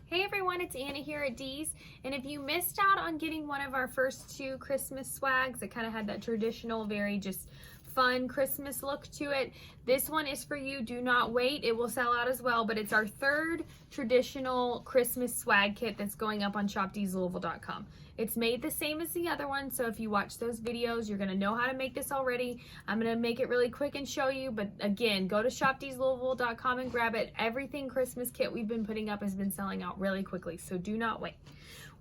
Hey everyone, it's Anna here at Dee's, and if you missed out on getting one of our first two Christmas swags that kind of had that traditional, very just fun Christmas look to it, this one is for you. Do not wait, it will sell out as well, but it's our third traditional Christmas swag kit that's going up on shopdeeslouisville.com. It's made the same as the other one, so if you watch those videos, you're going to know how to make this already. I'm going to make it really quick and show you, but again, go to shopdeeslouisville.com and grab it. Everything Christmas kit we've been putting up has been selling out really quickly, so do not wait.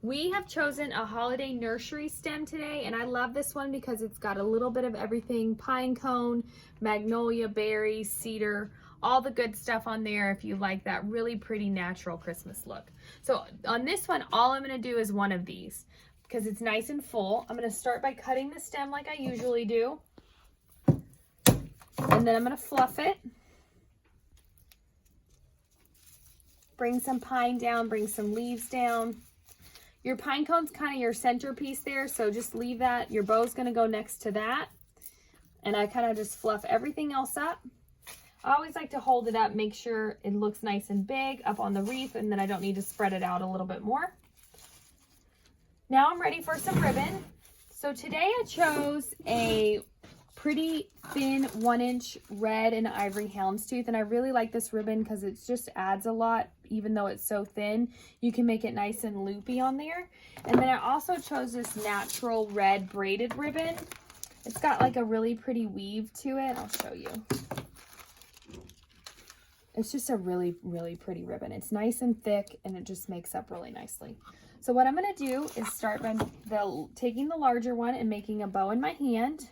We have chosen a holiday nursery stem today, and I love this one because it's got a little bit of everything: pine cone, magnolia, berries, cedar, all the good stuff on there if you like that really pretty natural Christmas look. So on this one, all I'm going to do is one of these because it's nice and full. I'm going to start by cutting the stem like I usually do, and then I'm going to fluff it. Bring some pine down, bring some leaves down. Your pine cone's kind of your centerpiece there, so just leave that. Your bow's going to go next to that. And I kind of just fluff everything else up. I always like to hold it up, make sure it looks nice and big up on the wreath, and then I don't need to spread it out a little bit more. Now I'm ready for some ribbon. So today I chose a pretty thin 1-inch red and ivory houndstooth, and I really like this ribbon because it just adds a lot. Even though it's so thin, you can make it nice and loopy on there. And then I also chose this natural red braided ribbon. It's got like a really pretty weave to it. I'll show you. It's just a really, really pretty ribbon. It's nice and thick, and it just makes up really nicely. So what I'm going to do is start by taking the larger one and making a bow in my hand.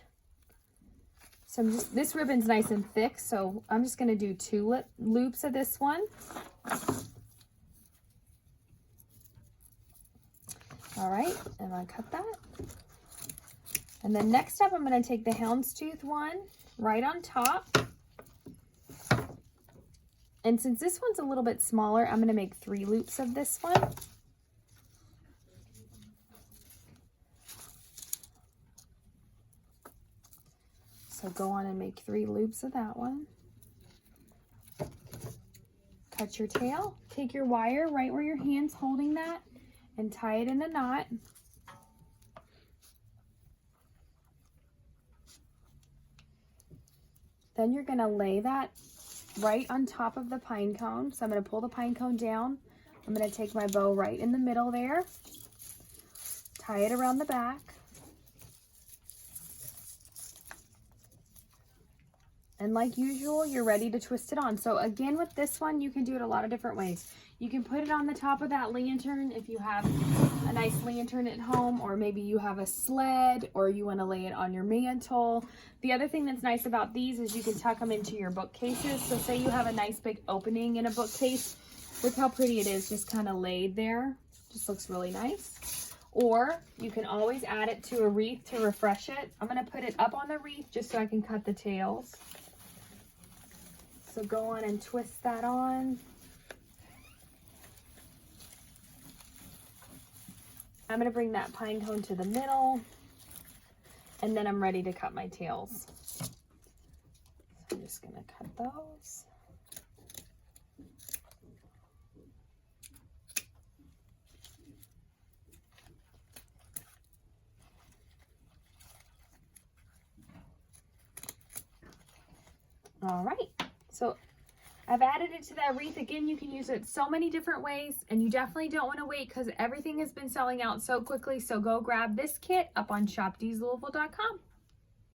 So this ribbon's nice and thick, so I'm just going to do 2 loops of this one. All right, and I cut that. And then next up, I'm going to take the houndstooth one right on top. And since this one's a little bit smaller, I'm going to make 3 loops of this one. So go on and make 3 loops of that one. Cut your tail, take your wire right where your hand's holding that, and tie it in a knot. Then you're going to lay that right on top of the pine cone. So I'm going to pull the pine cone down. I'm going to take my bow right in the middle there, tie it around the back. And like usual, you're ready to twist it on. So again, with this one, you can do it a lot of different ways. You can put it on the top of that lantern if you have a nice lantern at home, or maybe you have a sled, or you want to lay it on your mantle. The other thing that's nice about these is you can tuck them into your bookcases. So say you have a nice big opening in a bookcase. Look how pretty it is, just kind of laid there. Just looks really nice. Or you can always add it to a wreath to refresh it. I'm going to put it up on the wreath just so I can cut the tails. So go on and twist that on. I'm going to bring that pine cone to the middle, and then I'm ready to cut my tails. So I'm just going to cut those. All right. So I've added it to that wreath. Again, you can use it so many different ways, and you definitely don't want to wait because everything has been selling out so quickly. So go grab this kit up on shopdeeslouisville.com.